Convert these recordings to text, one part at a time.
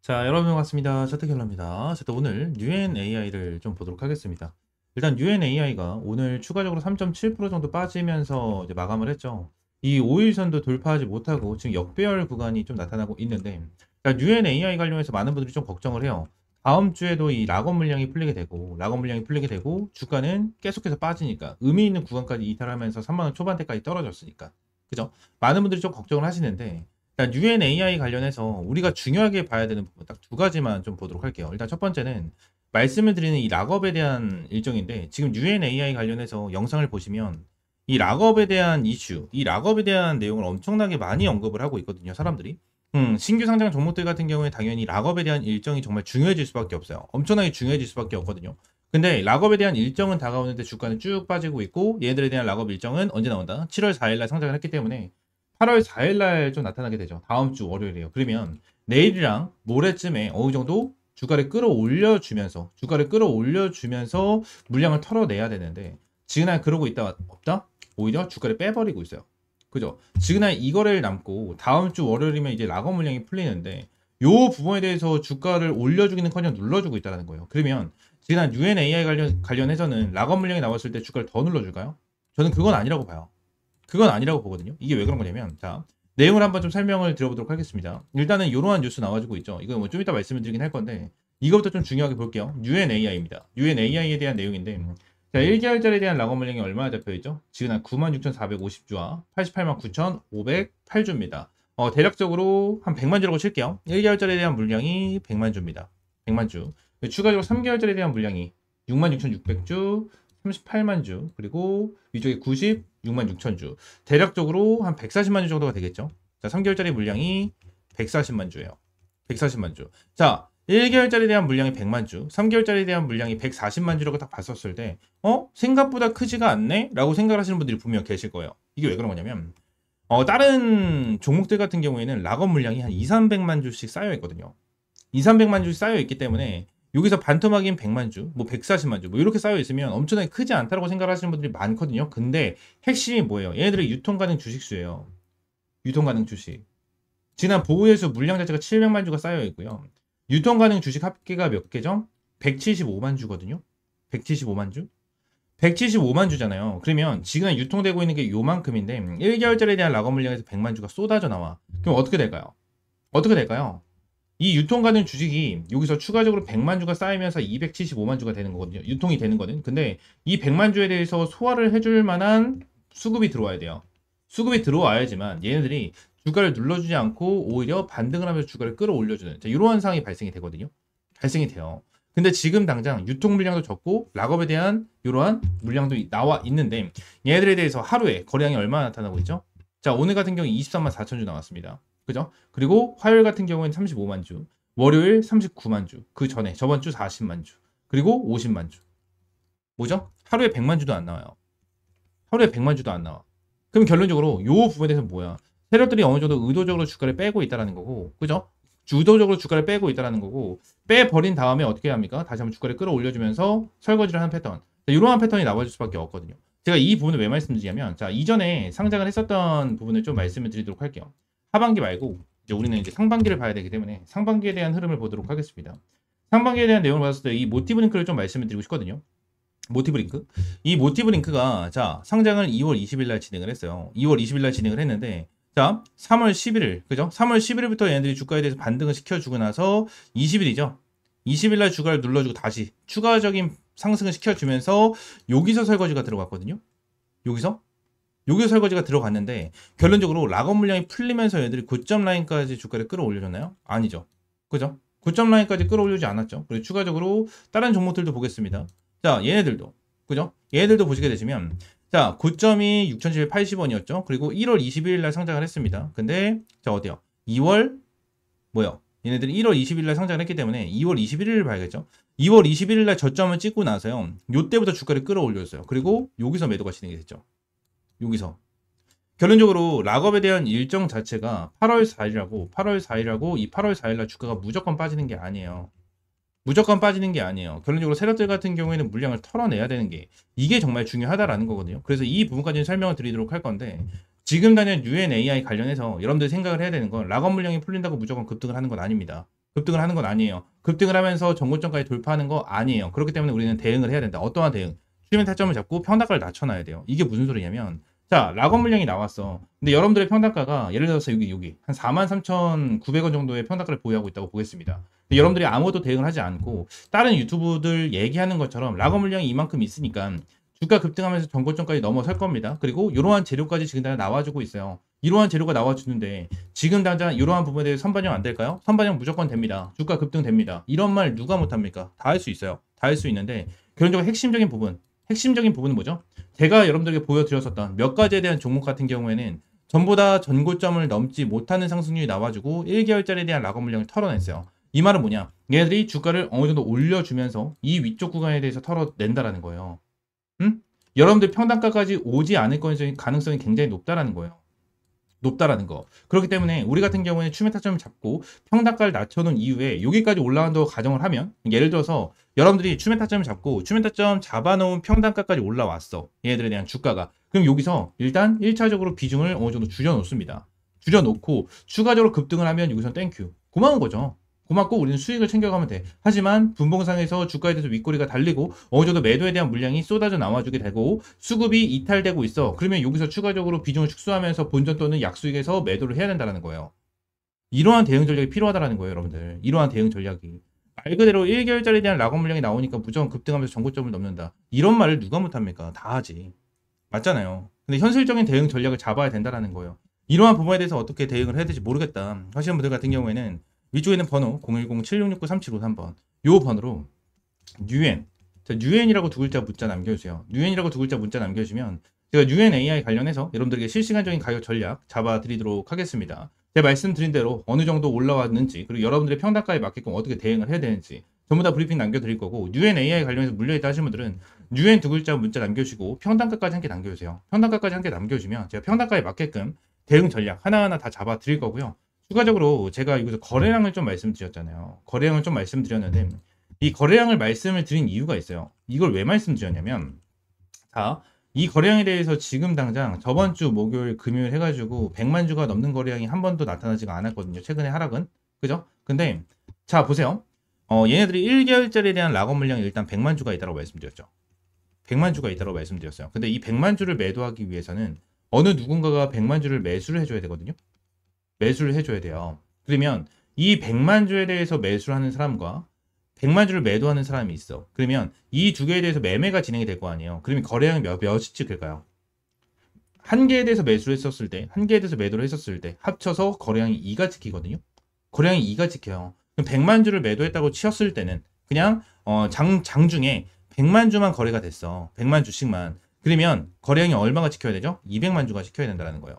자, 여러분 반갑습니다. 차태결러입니다. 자, 또 오늘 UNAI를 좀 보도록 하겠습니다. 일단 UNAI가 오늘 추가적으로 3.7% 정도 빠지면서 이제 마감을 했죠. 이 5일선도 돌파하지 못하고 지금 역배열 구간이 좀 나타나고 있는데, UNAI 관련해서 많은 분들이 좀 걱정을 해요. 다음 주에도 이 락업 물량이 풀리게 되고, 주가는 계속해서 빠지니까 의미 있는 구간까지 이탈하면서 3만 원 초반대까지 떨어졌으니까, 그죠? 많은 분들이 좀 걱정을 하시는데, 일단 UNAI 관련해서 우리가 중요하게 봐야 되는 부분 딱 두 가지만 좀 보도록 할게요. 일단 첫 번째는 말씀을 드리는 이 락업에 대한 일정인데, 지금 UNAI 관련해서 영상을 보시면 이 락업에 대한 이슈, 이 락업에 대한 내용을 엄청나게 많이 언급을 하고 있거든요, 사람들이. 신규 상장 종목들 같은 경우에 당연히 락업에 대한 일정이 정말 중요해질 수밖에 없어요. 엄청나게 중요해질 수밖에 없거든요. 근데 락업에 대한 일정은 다가오는데 주가는 쭉 빠지고 있고, 얘들에 대한 락업 일정은 언제 나온다? 7월 4일날 상장을 했기 때문에 8월 4일날 좀 나타나게 되죠. 다음 주 월요일이에요. 그러면 내일이랑 모레쯤에 어느 정도 주가를 끌어올려주면서 물량을 털어내야 되는데, 지금은 그러고 있다 없다? 오히려 주가를 빼버리고 있어요. 그죠? 지금 이거를 남고 다음 주 월요일이면 이제 락업 물량이 풀리는데, 요 부분에 대해서 주가를 올려주기는커녕 눌러주고 있다는 거예요. 그러면 지금 UNAI 관련해서는 락업 물량이 나왔을 때 주가를 더 눌러줄까요? 저는 그건 아니라고 봐요. 그건 아니라고 보거든요. 이게 왜 그런 거냐면, 자, 내용을 한번 좀 설명을 드려보도록 하겠습니다. 일단은 이러한 뉴스 나와주고 있죠. 이거 뭐 좀 이따 말씀을 드리긴 할 건데, 이것부터 좀 중요하게 볼게요. UNAI입니다. UNAI에 대한 내용인데, 자, 1개월짜리에 대한 락업 물량이 얼마나 잡혀있죠? 지금 한 96,450주와 889,508주입니다. 대략적으로 한 100만 주라고 칠게요. 1개월짜리에 대한 물량이 100만 주입니다. 100만 주. 추가적으로 3개월짜리에 대한 물량이 66,600주, 38만 주, 그리고 위쪽에 96만 6천 주. 대략적으로 한 140만 주 정도가 되겠죠. 자, 3개월짜리 물량이 140만 주예요. 140만 주. 자, 1개월짜리에 대한 물량이 100만 주, 3개월짜리에 대한 물량이 140만 주라고 딱 봤었을 때, 생각보다 크지가 않네? 라고 생각을 하시는 분들이 분명 계실 거예요. 이게 왜 그런 거냐면, 다른 종목들 같은 경우에는 락업 물량이 한 2, 300만 주씩 쌓여 있거든요. 2, 300만 주씩 쌓여 있기 때문에 여기서 반토막인 100만 주, 뭐 140만 주, 뭐 이렇게 쌓여 있으면 엄청나게 크지 않다고 생각하시는 분들이 많거든요. 근데 핵심이 뭐예요? 얘네들의 유통 가능 주식수예요. 유통 가능 주식. 지난 보호예수 물량 자체가 700만 주가 쌓여 있고요. 유통 가능 주식 합계가 몇 개죠? 175만 주거든요. 175만 주? 175만 주잖아요. 그러면 지금 유통되고 있는 게 요만큼인데 1개월짜리에 대한 락업 물량에서 100만 주가 쏟아져 나와. 그럼 어떻게 될까요? 어떻게 될까요? 이 유통 가능 주식이 여기서 추가적으로 100만 주가 쌓이면서 275만 주가 되는 거거든요. 유통이 되는 거는. 근데 이 100만 주에 대해서 소화를 해줄 만한 수급이 들어와야 돼요. 수급이 들어와야지만 얘네들이 주가를 눌러주지 않고 오히려 반등을 하면서 주가를 끌어올려주는 이러한 상황이 발생이 되거든요. 발생이 돼요. 근데 지금 당장 유통 물량도 적고 락업에 대한 이러한 물량도 나와 있는데, 얘네들에 대해서 하루에 거래량이 얼마나 나타나고 있죠? 자, 오늘 같은 경우 23만 4천 주 나왔습니다. 그죠? 그리고 화요일 같은 경우에는 35만 주, 월요일 39만 주, 그 전에 저번 주 40만 주, 그리고 50만 주. 뭐죠? 하루에 100만 주도 안 나와요. 하루에 100만 주도 안 나와. 그럼 결론적으로 요 부분에 대해서 뭐야? 세력들이 어느 정도 의도적으로 주가를 빼고 있다라는 거고, 그죠? 의도적으로 주가를 빼고 있다라는 거고, 빼버린 다음에 어떻게 합니까? 다시 한번 주가를 끌어올려주면서 설거지를 하는 패턴. 이러한 패턴이 나와줄 수밖에 없거든요. 제가 이 부분을 왜 말씀드리냐면, 자, 이전에 상장을 했었던 부분을 좀 말씀을 드리도록 할게요. 하반기 말고 이제 우리는 이제 상반기를 봐야 되기 때문에 상반기에 대한 흐름을 보도록 하겠습니다. 상반기에 대한 내용을 봤을 때 이 모티브 링크를 좀 말씀을 드리고 싶거든요. 모티브 링크. 이 모티브 링크가 자, 상장을 2월 20일 날 진행을 했어요. 2월 20일 날 진행을 했는데, 자, 3월 11일, 그죠? 3월 11일부터 얘네들이 주가에 대해서 반등을 시켜주고 나서 20일이죠. 20일 날 주가를 눌러주고 다시 추가적인 상승을 시켜주면서 여기서 설거지가 들어갔거든요. 여기서 설거지가 들어갔는데, 결론적으로 락업 물량이 풀리면서 얘들이 고점 라인까지 주가를 끌어올려줬나요? 아니죠. 그죠? 고점 라인까지 끌어올리지 않았죠. 그리고 추가적으로 다른 종목들도 보겠습니다. 자, 얘네들도. 그죠? 얘네들도 보시게 되시면, 자, 고점이 6,780원이었죠. 그리고 1월 22일 날 상장을 했습니다. 근데, 자, 어디요? 2월, 뭐요? 얘네들이 1월 20일 날 상장을 했기 때문에 2월 21일을 봐야겠죠. 2월 21일 날 저점을 찍고 나서요, 요때부터 주가를 끌어올렸어요. 그리고 여기서 매도가 진행이 됐죠. 여기서. 결론적으로 락업에 대한 일정 자체가 8월 4일이라고 이 8월 4일날 주가가 무조건 빠지는 게 아니에요. 무조건 빠지는 게 아니에요. 결론적으로 세력들 같은 경우에는 물량을 털어내야 되는 게, 이게 정말 중요하다라는 거거든요. 그래서 이 부분까지는 설명을 드리도록 할 건데, 지금 단연 UNAI 관련해서 여러분들이 생각을 해야 되는 건 락업 물량이 풀린다고 무조건 급등을 하는 건 아닙니다. 급등을 하는 건 아니에요. 급등을 하면서 전고점까지 돌파하는 거 아니에요. 그렇기 때문에 우리는 대응을 해야 된다. 어떠한 대응? 수렴의 타점을 잡고 평단가를 낮춰놔야 돼요. 이게 무슨 소리냐면 자, 락업 물량이 나왔어. 근데 여러분들의 평단가가 예를 들어서 여기 한 43,900원 정도의 평단가를 보유하고 있다고 보겠습니다. 근데 여러분들이 아무것도 대응을 하지 않고 다른 유튜브들 얘기하는 것처럼 락업 물량이 이만큼 있으니까 주가 급등하면서 전고점까지 넘어설 겁니다. 그리고 이러한 재료까지 지금 다 나와주고 있어요. 이러한 재료가 나와주는데 지금 당장 이러한 부분에 대해서 선반영 안 될까요? 선반영 무조건 됩니다. 주가 급등됩니다. 이런 말 누가 못합니까? 다 할 수 있어요. 다 할 수 있는데 결론적으로 핵심적인 부분은 뭐죠? 제가 여러분들에게 보여드렸었던 몇 가지에 대한 종목 같은 경우에는 전부 다 전고점을 넘지 못하는 상승률이 나와주고 1개월짜리에 대한 락업 물량을 털어냈어요. 이 말은 뭐냐? 얘네들이 주가를 어느 정도 올려주면서 이 위쪽 구간에 대해서 털어낸다라는 거예요. 여러분들 평단가까지 오지 않을 가능성이 굉장히 높다라는 거예요. 높다라는 거. 그렇기 때문에 우리 같은 경우에는 추매 타점을 잡고 평단가를 낮춰놓은 이후에 여기까지 올라간다고 가정을 하면 예를 들어서 여러분들이 추매 타점을 잡고 추매 타점 잡아놓은 평단가까지 올라왔어. 얘네들에 대한 주가가. 그럼 여기서 일단 1차적으로 비중을 어느 정도 줄여놓습니다. 줄여놓고 추가적으로 급등을 하면 여기서 땡큐. 고마운 거죠. 고맙고 우리는 수익을 챙겨가면 돼. 하지만 분봉상에서 주가에 대해서 윗꼬리가 달리고 어느 정도 매도에 대한 물량이 쏟아져 나와주게 되고 수급이 이탈되고 있어. 그러면 여기서 추가적으로 비중을 축소하면서 본전 또는 약수익에서 매도를 해야 된다는 거예요. 이러한 대응 전략이 필요하다는 거예요, 여러분들. 이러한 대응 전략이. 말 그대로 1개월짜리에 대한 락업 물량이 나오니까 무조건 급등하면서 전고점을 넘는다. 이런 말을 누가 못합니까? 다 하지. 맞잖아요. 근데 현실적인 대응 전략을 잡아야 된다는 거예요. 이러한 부분에 대해서 어떻게 대응을 해야 될지 모르겠다 하시는 분들 같은 경우에는 위쪽에 있는 번호 010-7669-3753번 요 번호로 뉴엔 뉴엔이라고 두 글자 문자 남겨주세요. 뉴엔이라고 두 글자 문자 남겨주시면 제가 뉴엔 AI 관련해서 여러분들에게 실시간적인 가격 전략 잡아드리도록 하겠습니다. 제가 말씀드린 대로 어느 정도 올라왔는지 그리고 여러분들의 평단가에 맞게끔 어떻게 대응을 해야 되는지 전부 다 브리핑 남겨드릴 거고 뉴엔 AI 관련해서 물려있다 하시는 분들은 뉴엔 두 글자 문자 남겨주시고 평단가까지 함께 남겨주세요. 평단가까지 함께 남겨주시면 제가 평단가에 맞게끔 대응 전략 하나하나 다 잡아드릴 거고요. 추가적으로 제가 여기서 거래량을 좀 말씀드렸잖아요. 거래량을 좀 말씀드렸는데 이 거래량을 말씀을 드린 이유가 있어요. 이걸 왜 말씀드렸냐면 자, 이 거래량에 대해서 지금 당장 저번 주 목요일 금요일 해가지고 100만 주가 넘는 거래량이 한 번도 나타나지가 않았거든요. 최근에 하락은. 그죠? 근데 자 보세요. 얘네들이 1개월짜리에 대한 락업 물량이 일단 100만 주가 있다고 말씀드렸죠. 100만 주가 있다고 말씀드렸어요. 근데 이 100만 주를 매도하기 위해서는 어느 누군가가 100만 주를 매수를 해줘야 되거든요. 매수를 해줘야 돼요. 그러면 이 100만 주에 대해서 매수를 하는 사람과 100만 주를 매도하는 사람이 있어. 그러면 이 두 개에 대해서 매매가 진행이 될 거 아니에요. 그러면 거래량이 몇이 찍힐까요? 한 개에 대해서 매수를 했었을 때, 한 개에 대해서 매도를 했었을 때 합쳐서 거래량이 2가 찍히거든요. 거래량이 2가 찍혀요. 그럼 100만 주를 매도했다고 치었을 때는 그냥 장중에 100만 주만 거래가 됐어. 100만 주씩만. 그러면 거래량이 얼마가 찍혀야 되죠? 200만 주가 찍혀야 된다는 거예요.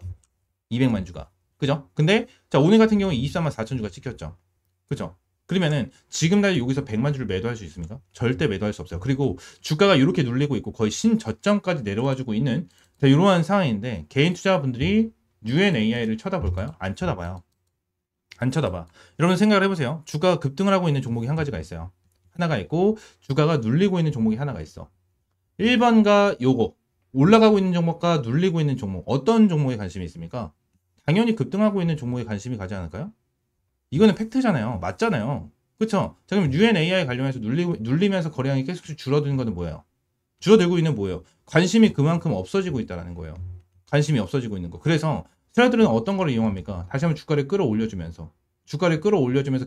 200만 주가. 그죠? 근데 자 오늘 같은 경우에 24만 4천 주가 찍혔죠. 그죠? 그러면은 지금 날 여기서 100만 주를 매도할 수 있습니까? 절대 매도할 수 없어요. 그리고 주가가 이렇게 눌리고 있고 거의 신저점까지 내려와주고 있는 이러한 상황인데 개인 투자분들이 UNAI를 쳐다볼까요? 안 쳐다봐요. 안 쳐다봐. 여러분 생각을 해보세요. 주가가 급등을 하고 있는 종목이 한 가지가 있어요. 하나가 있고 주가가 눌리고 있는 종목이 하나가 있어. 1번과 요거 올라가고 있는 종목과 눌리고 있는 종목 어떤 종목에 관심이 있습니까? 당연히 급등하고 있는 종목에 관심이 가지 않을까요? 이거는 팩트잖아요. 맞잖아요. 그쵸? 자, 그럼 UNAI 관련해서 눌리면서 거래량이 계속 줄어드는 거는 뭐예요? 줄어들고 있는 뭐예요? 관심이 그만큼 없어지고 있다는 거예요. 관심이 없어지고 있는 거. 그래서 트레이더들은 어떤 거를 이용합니까? 다시 한번 주가를 끌어올려주면서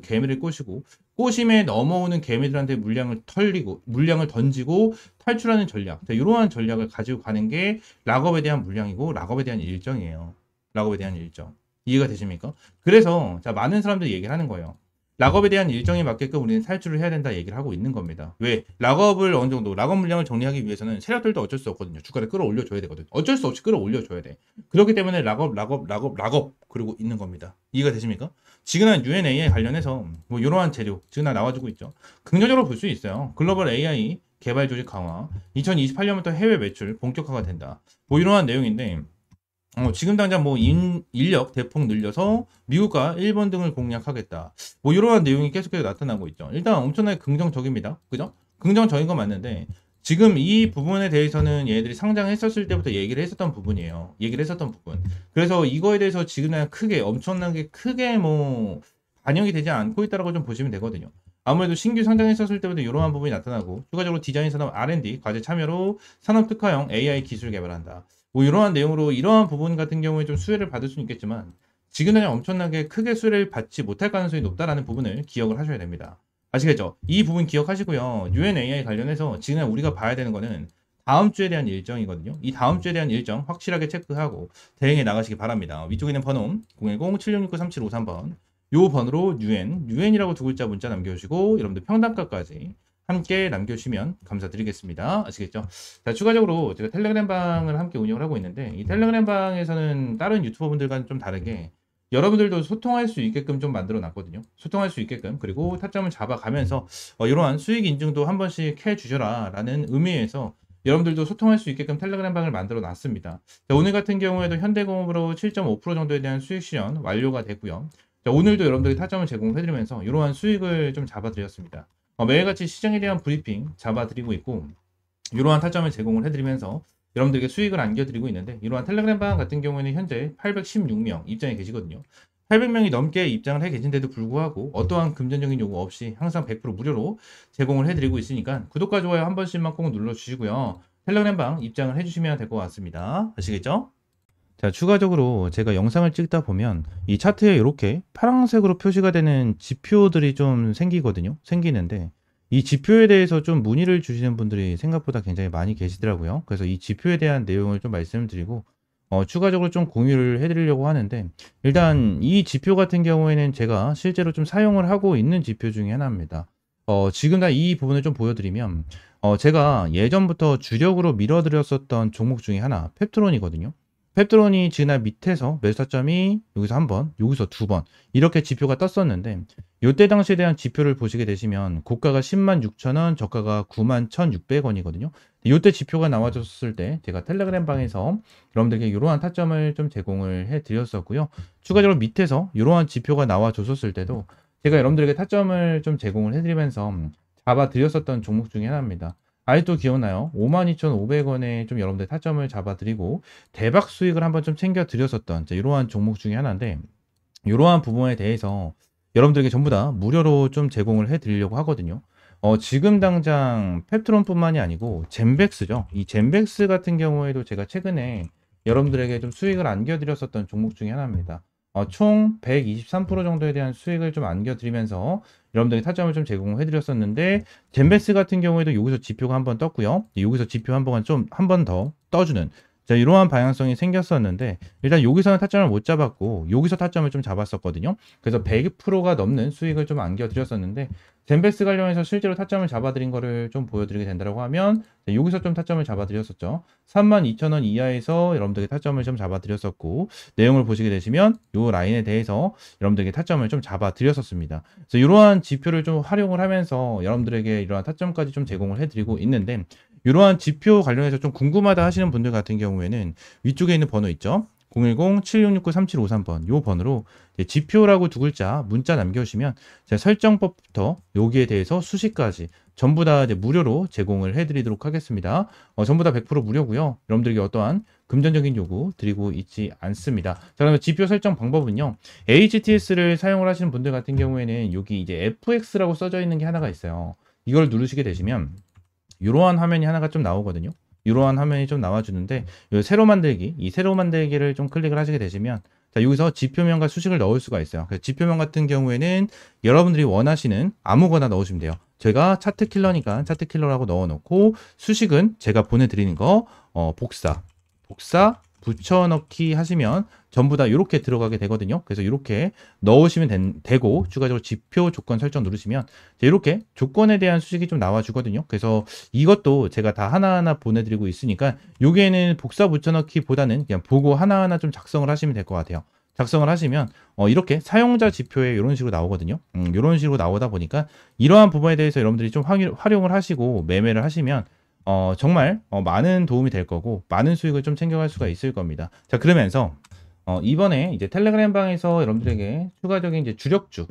개미를 꼬시고 꼬심에 넘어오는 개미들한테 물량을 던지고 탈출하는 전략. 자, 이러한 전략을 가지고 가는 게 락업에 대한 물량이고 락업에 대한 일정이에요. 락업에 대한 일정. 이해가 되십니까? 그래서 자 많은 사람들이 얘기를 하는 거예요. 락업에 대한 일정에 맞게끔 우리는 탈출을 해야 된다 얘기를 하고 있는 겁니다. 왜? 락업을 어느 정도 락업 물량을 정리하기 위해서는 세력들도 어쩔 수 없거든요. 주가를 끌어올려줘야 되거든. 어쩔 수 없이 끌어올려줘야 돼. 그렇기 때문에 락업 그리고 있는 겁니다. 이해가 되십니까? 지금 UNAI 관련해서 뭐 이러한 재료 지금 나와주고 있죠. 긍정적으로 볼 수 있어요. 글로벌 AI 개발 조직 강화, 2028년부터 해외 매출 본격화가 된다. 뭐 이러한 내용인데. 지금 당장 뭐 인력 대폭 늘려서 미국과 일본 등을 공략하겠다. 뭐 이러한 내용이 계속해서 나타나고 있죠. 일단 엄청나게 긍정적입니다. 그죠? 긍정적인 건 맞는데 지금 이 부분에 대해서는 얘네들이 상장했었을 때부터 얘기를 했었던 부분이에요. 얘기를 했었던 부분. 그래서 이거에 대해서 지금 그냥 엄청나게 크게 뭐 반영이 되지 않고 있다라고 좀 보시면 되거든요. 아무래도 신규 상장했었을 때부터 이러한 부분이 나타나고 추가적으로 디자인 산업 R&D 과제 참여로 산업 특화형 AI 기술 개발한다. 뭐 이러한 내용으로 이러한 부분 같은 경우에 좀 수혜를 받을 수는 있겠지만 지금 당장 엄청나게 크게 수혜를 받지 못할 가능성이 높다라는 부분을 기억을 하셔야 됩니다. 아시겠죠? 이 부분 기억하시고요. UN AI 관련해서 지금 우리가 봐야 되는 거는 다음 주에 대한 일정이거든요. 이 다음 주에 대한 일정 확실하게 체크하고 대응해 나가시기 바랍니다. 위쪽에 있는 번호 010-7669-3753번 요 번호로 UN이라고 두 글자 문자 남겨주시고 여러분들 평단가까지 함께 남겨주시면 감사드리겠습니다. 아시겠죠? 자, 추가적으로 제가 텔레그램 방을 함께 운영을 하고 있는데 이 텔레그램 방에서는 다른 유튜버분들과는 좀 다르게 여러분들도 소통할 수 있게끔 좀 만들어 놨거든요. 소통할 수 있게끔 그리고 타점을 잡아가면서 이러한 수익 인증도 한 번씩 해주셔라 라는 의미에서 여러분들도 소통할 수 있게끔 텔레그램 방을 만들어 놨습니다. 자, 오늘 같은 경우에도 현대공업으로 7.5% 정도에 대한 수익 실현 완료가 됐고요. 자, 오늘도 여러분들이 타점을 제공해드리면서 이러한 수익을 좀 잡아드렸습니다. 매일같이 시장에 대한 브리핑 잡아드리고 있고 이러한 타점을 제공을 해드리면서 여러분들에게 수익을 안겨드리고 있는데 이러한 텔레그램 방 같은 경우에는 현재 816명 입장해 계시거든요. 800명이 넘게 입장을 해 계신데도 불구하고 어떠한 금전적인 요구 없이 항상 100% 무료로 제공을 해드리고 있으니까 구독과 좋아요 한 번씩만 꼭 눌러주시고요. 텔레그램 방 입장을 해주시면 될 것 같습니다. 아시겠죠? 자, 추가적으로 제가 영상을 찍다 보면 이 차트에 이렇게 파란색으로 표시가 되는 지표들이 좀 생기는데 이 지표에 대해서 좀 문의를 주시는 분들이 생각보다 굉장히 많이 계시더라고요. 그래서 이 지표에 대한 내용을 좀 말씀드리고 추가적으로 좀 공유를 해드리려고 하는데 일단 이 지표 같은 경우에는 제가 실제로 좀 사용을 하고 있는 지표 중에 하나입니다. 지금 다 이 부분을 좀 보여드리면 제가 예전부터 주력으로 밀어드렸었던 종목 중에 하나 펩트론이거든요. 펩트론이 지난 밑에서 매수 타점이 여기서 한 번, 여기서 두 번 이렇게 지표가 떴었는데 이때 당시에 대한 지표를 보시게 되시면 고가가 106,000원, 저가가 91,600원이거든요. 이때 지표가 나와줬을 때 제가 텔레그램 방에서 여러분들께 이러한 타점을 좀 제공을 해드렸었고요. 추가적으로 밑에서 이러한 지표가 나와줬었을 때도 제가 여러분들에게 타점을 좀 제공을 해드리면서 잡아드렸었던 종목 중에 하나입니다. 아직도 기억나요? 52,500원에 좀 여러분들 타점을 잡아드리고 대박 수익을 한번 좀 챙겨드렸었던 이러한 종목 중에 하나인데 이러한 부분에 대해서 여러분들에게 전부 다 무료로 좀 제공을 해드리려고 하거든요. 지금 당장 펩트론뿐만이 아니고 젠백스죠. 이 젠백스 같은 경우에도 제가 최근에 여러분들에게 좀 수익을 안겨드렸었던 종목 중에 하나입니다. 총 123% 정도에 대한 수익을 좀 안겨드리면서 여러분들이 타점을 좀 제공해 드렸었는데 젠베스 같은 경우에도 여기서 지표가 한번 떴고요. 여기서 지표 한 번 더 떠주는 이러한 방향성이 생겼었는데 일단 여기서는 타점을 못 잡았고 여기서 타점을 좀 잡았었거든요. 그래서 100%가 넘는 수익을 좀 안겨드렸었는데 젠베스 관련해서 실제로 타점을 잡아드린 거를 좀 보여드리게 된다고 하면 여기서 좀 타점을 잡아드렸었죠. 32,000원 이하에서 여러분들에게 타점을 좀 잡아드렸었고 내용을 보시게 되시면 이 라인에 대해서 여러분들에게 타점을 좀 잡아드렸었습니다. 그래서 이러한 지표를 좀 활용을 하면서 여러분들에게 이러한 타점까지 좀 제공을 해드리고 있는데 이러한 지표 관련해서 좀 궁금하다 하시는 분들 같은 경우에는 위쪽에 있는 번호 있죠? 010-7669-3753번 요 번호로 지표라고 두 글자 문자 남겨주시면 제가 설정법부터 여기에 대해서 수식까지 전부 다 무료로 제공을 해드리도록 하겠습니다. 전부 다 100% 무료고요. 여러분들에게 어떠한 금전적인 요구 드리고 있지 않습니다. 자, 그러면 지표 설정 방법은요. HTS를 사용을 하시는 분들 같은 경우에는 여기 이제 FX라고 써져 있는 게 하나가 있어요. 이걸 누르시게 되시면 이러한 화면이 하나가 좀 나오거든요. 이러한 화면이 좀 나와주는데 새로 만들기, 이 새로 만들기를 좀 클릭을 하시게 되시면 자, 여기서 지표명과 수식을 넣을 수가 있어요. 그래서 지표명 같은 경우에는 여러분들이 원하시는 아무거나 넣으시면 돼요. 제가 차트킬러니까 차트킬러라고 넣어놓고 수식은 제가 보내드리는 거 복사 붙여넣기 하시면 전부 다 이렇게 들어가게 되거든요. 그래서 이렇게 넣으시면 되고 추가적으로 지표 조건 설정 누르시면 이렇게 조건에 대한 수식이 좀 나와주거든요. 그래서 이것도 제가 다 하나하나 보내드리고 있으니까 여기에는 복사 붙여넣기 보다는 그냥 보고 하나하나 좀 작성을 하시면 될 것 같아요. 작성을 하시면 이렇게 사용자 지표에 이런 식으로 나오거든요. 이런 식으로 나오다 보니까 이러한 부분에 대해서 여러분들이 좀 활용을 하시고 매매를 하시면 정말 많은 도움이 될 거고 많은 수익을 좀 챙겨갈 수가 있을 겁니다. 자, 그러면서 이번에 이제 텔레그램 방에서 여러분들에게 추가적인 이제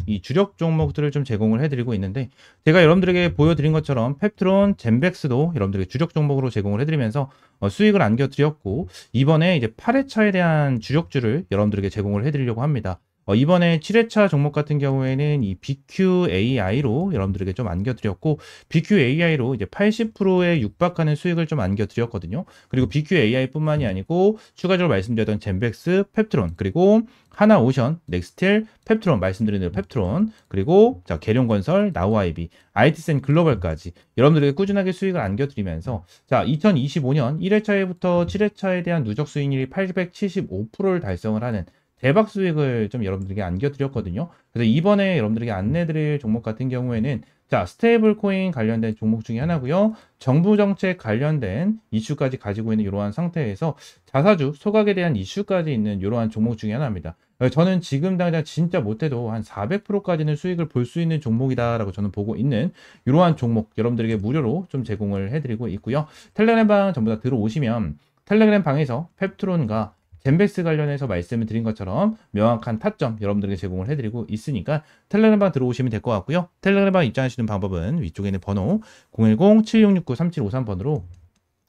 이 주력 종목들을 좀 제공을 해드리고 있는데 제가 여러분들에게 보여드린 것처럼 펩트론, 젠백스도 여러분들에게 주력 종목으로 제공을 해드리면서 수익을 안겨드렸고 이번에 이제 8회차에 대한 주력주를 여러분들에게 제공을 해드리려고 합니다. 이번에 7회차 종목 같은 경우에는 이 BQAI로 여러분들에게 좀 안겨드렸고, BQAI로 이제 80%에 육박하는 수익을 좀 안겨드렸거든요. 그리고 BQAI뿐만이 아니고 추가적으로 말씀드렸던 젠백스, 펩트론, 그리고 하나오션, 넥스틸, 펩트론, 말씀드린 대로 펩트론, 그리고 자 계룡건설, 나우아이비, IT센 글로벌까지 여러분들에게 꾸준하게 수익을 안겨드리면서, 자 2025년 1회차에부터 7회차에 대한 누적 수익률이 875%를 달성을 하는 대박 수익을 좀 여러분들에게 안겨드렸거든요. 그래서 이번에 여러분들에게 안내드릴 종목 같은 경우에는 자 스테이블 코인 관련된 종목 중에 하나고요. 정부 정책 관련된 이슈까지 가지고 있는 이러한 상태에서 자사주 소각에 대한 이슈까지 있는 이러한 종목 중에 하나입니다. 저는 지금 당장 진짜 못해도 한 400%까지는 수익을 볼 수 있는 종목이다라고 저는 보고 있는 이러한 종목 여러분들에게 무료로 좀 제공을 해드리고 있고요. 텔레그램 방 전부 다 들어오시면 텔레그램 방에서 펩트론과 젠백스 관련해서 말씀을 드린 것처럼 명확한 타점 여러분들에게 제공을 해드리고 있으니까 텔레그램방 들어오시면 될 것 같고요. 텔레그램방 입장하시는 방법은 위쪽에 있는 번호 010-7669-3753번으로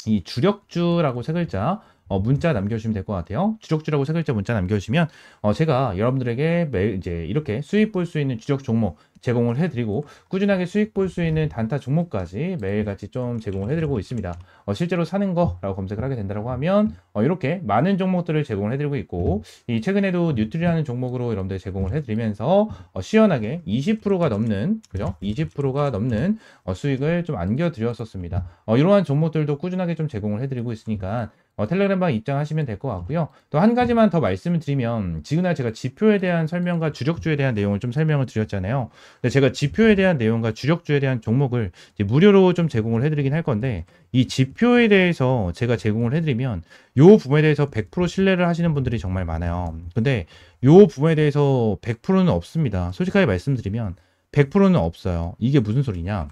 이 주력주라고 세 글자 문자 남겨주시면 될 것 같아요. 주력주라고 세 글자 문자 남겨주시면 제가 여러분들에게 매일 이제 이렇게 수익 볼 수 있는 주력 종목 제공을 해드리고 꾸준하게 수익 볼 수 있는 단타 종목까지 매일같이 좀 제공을 해드리고 있습니다. 실제로 사는 거라고 검색을 하게 된다고 하면 이렇게 많은 종목들을 제공을 해드리고 있고, 이 최근에도 뉴트리라는 종목으로 여러분들 제공을 해드리면서 시원하게 20%가 넘는 그죠? 20%가 넘는 수익을 좀 안겨드렸었습니다. 이러한 종목들도 꾸준하게 좀 제공을 해드리고 있으니까 텔레그램방 입장하시면 될 것 같고요. 또 한 가지만 더 말씀을 드리면, 지금날 제가 지표에 대한 설명과 주력주에 대한 내용을 좀 설명을 드렸잖아요. 근데 제가 지표에 대한 내용과 주력주에 대한 종목을 이제 무료로 좀 제공을 해드리긴 할 건데, 이 지표에 대해서 제가 제공을 해드리면 요 부분에 대해서 100% 신뢰를 하시는 분들이 정말 많아요. 근데 요 부분에 대해서 100%는 없습니다. 솔직하게 말씀드리면 100%는 없어요. 이게 무슨 소리냐?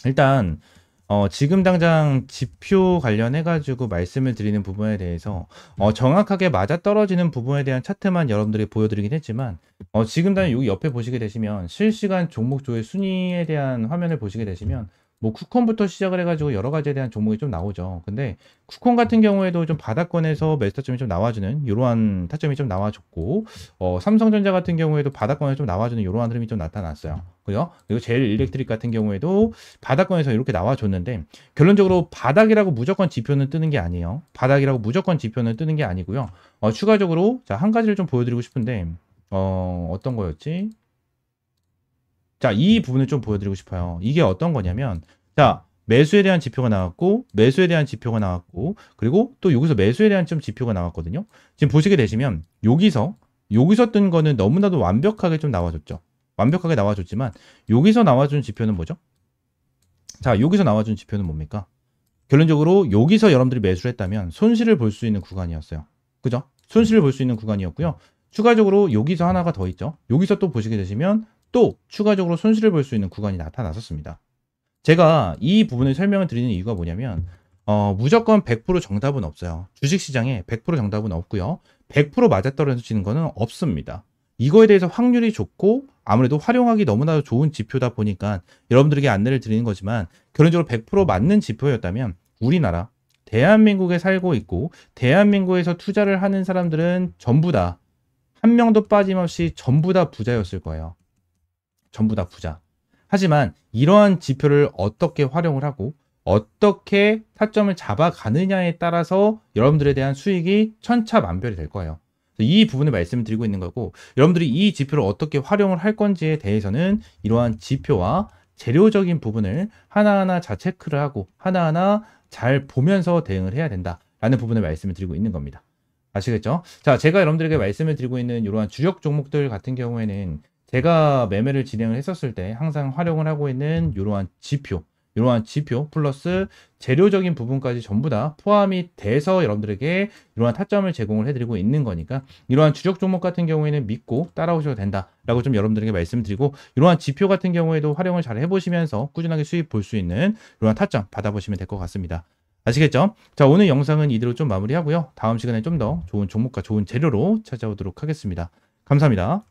일단 지금 당장 지표 관련해가지고 말씀을 드리는 부분에 대해서 정확하게 맞아떨어지는 부분에 대한 차트만 여러분들이 보여드리긴 했지만, 지금 당장 여기 옆에 보시게 되시면 실시간 종목조회 순위에 대한 화면을 보시게 되시면 뭐 쿠콘부터 시작을 해가지고 여러 가지에 대한 종목이 좀 나오죠. 근데 쿠콘 같은 경우에도 좀 바닥권에서 매수 타점이 좀 나와주는 이러한 타점이 좀 나와줬고, 삼성전자 같은 경우에도 바닥권에서 좀 나와주는 이러한 흐름이 좀 나타났어요. 그죠? 그리고 제일 일렉트릭 같은 경우에도 바닥권에서 이렇게 나와줬는데, 결론적으로 바닥이라고 무조건 지표는 뜨는 게 아니에요. 바닥이라고 무조건 지표는 뜨는 게 아니고요. 추가적으로 자, 한 가지를 좀 보여드리고 싶은데 어떤 거였지? 자, 이 부분을 좀 보여드리고 싶어요. 이게 어떤 거냐면, 자, 매수에 대한 지표가 나왔고, 매수에 대한 지표가 나왔고, 그리고 또 여기서 매수에 대한 좀 지표가 나왔거든요. 지금 보시게 되시면, 여기서 뜬 거는 너무나도 완벽하게 좀 나와줬죠. 완벽하게 나와줬지만, 여기서 나와준 지표는 뭐죠? 자, 여기서 나와준 지표는 뭡니까? 결론적으로 여기서 여러분들이 매수를 했다면 손실을 볼 수 있는 구간이었어요. 그죠? 손실을 볼 수 있는 구간이었고요. 추가적으로 여기서 하나가 더 있죠. 여기서 또 보시게 되시면, 또 추가적으로 손실을 볼 수 있는 구간이 나타났었습니다. 제가 이 부분을 설명을 드리는 이유가 뭐냐면, 무조건 100% 정답은 없어요. 주식시장에 100% 정답은 없고요. 100% 맞아떨어지는 거는 없습니다. 이거에 대해서 확률이 좋고 아무래도 활용하기 너무나도 좋은 지표다 보니까 여러분들에게 안내를 드리는 거지만, 결론적으로 100% 맞는 지표였다면 우리나라 대한민국에 살고 있고 대한민국에서 투자를 하는 사람들은 전부 다 한 명도 빠짐없이 전부 다 부자였을 거예요. 전부 다 부자. 하지만 이러한 지표를 어떻게 활용을 하고 어떻게 타점을 잡아가느냐에 따라서 여러분들에 대한 수익이 천차만별이 될 거예요. 이 부분을 말씀을 드리고 있는 거고, 여러분들이 이 지표를 어떻게 활용을 할 건지에 대해서는 이러한 지표와 재료적인 부분을 하나하나 잘 체크를 하고 하나하나 잘 보면서 대응을 해야 된다라는 부분을 말씀을 드리고 있는 겁니다. 아시겠죠? 자, 제가 여러분들에게 말씀을 드리고 있는 이러한 주력 종목들 같은 경우에는 제가 매매를 진행을 했었을 때 항상 활용을 하고 있는 이러한 지표 플러스 재료적인 부분까지 전부 다 포함이 돼서 여러분들에게 이러한 타점을 제공을 해드리고 있는 거니까, 이러한 주력 종목 같은 경우에는 믿고 따라오셔도 된다라고 좀 여러분들에게 말씀드리고, 이러한 지표 같은 경우에도 활용을 잘 해보시면서 꾸준하게 수익 볼 수 있는 이러한 타점 받아보시면 될 것 같습니다. 아시겠죠? 자, 오늘 영상은 이대로 좀 마무리하고요. 다음 시간에 좀 더 좋은 종목과 좋은 재료로 찾아오도록 하겠습니다. 감사합니다.